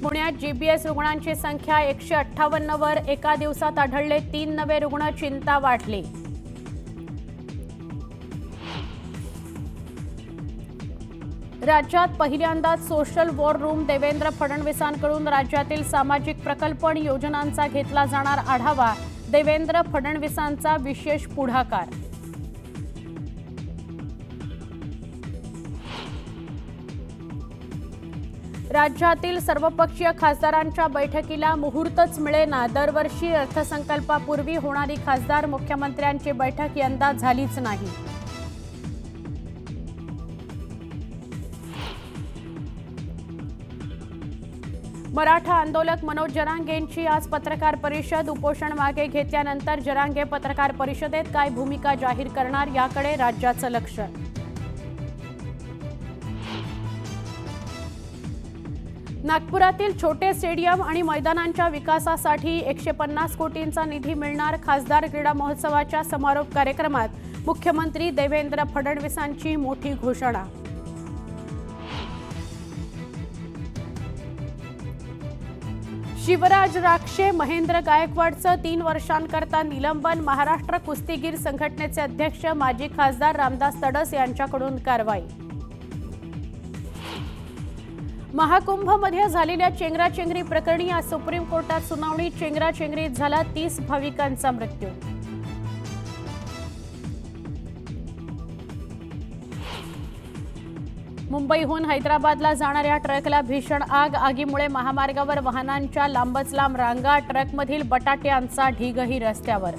पुण्यात जीबीएस रुग्णांची संख्या 158 वर एका दिवसात आढळले 3 नवे रुग्ण, चिंता वाढली। राज्यात पहिल्यांदाच सोशल वॉर रूम, देवेंद्र फडणवीसांकडून राज्यातील सामाजिक प्रकल्प आणि योजनांचा घेतला जाणार आढावा, देवेंद्र फडणवीसांचा विशेष पुढाकार। राज्यातील सर्वपक्षीय खासदारांच्या बैठकीला मुहूर्तच मिळेना। दरवर्षी अर्थसंकल्पापूर्वी होणारी खासदार मुख्यमंत्र्यांची बैठक यंदा झालीच नाही। मराठा आंदोलक मनोज जरांगेंची आज पत्रकार परिषद। उपोषण मागे घेतल्यानंतर जरांगे पत्रकार परिषदेत काय भूमिका जाहीर करणार, याकडे राज्याचं लक्ष। नागपुरातील छोटे स्टेडियम आणि मैदानांच्या विकासासाठी 150 कोटींचा निधी मिळणार। खासदार क्रीडा महोत्सवाच्या समारोप कार्यक्रमात मुख्यमंत्री देवेंद्र फडणवीसांची मोठी घोषणा। शिवराज राक्षे, महेंद्र गायकवाडचं 3 वर्षांकरता निलंबन। महाराष्ट्र कुस्तीगीर संघटनेचे अध्यक्ष माजी खासदार रामदास तडस यांच्याकडून कारवाई। महाकुंभमध्ये झालेल्या चेंगराचेंगरी प्रकरणी आज सुप्रीम कोर्टात सुनावणी। चेंगराचेंगरीत झाला 30 भाविकांचा मृत्यू। मुंबईहून हैदराबादला जाणाऱ्या ट्रकला भीषण आग। आगीमुळे महामार्गावर वाहनांच्या लांबच लांब रांगा, ट्रकमधील बटाट्यांचा ढीगही रस्त्यावर।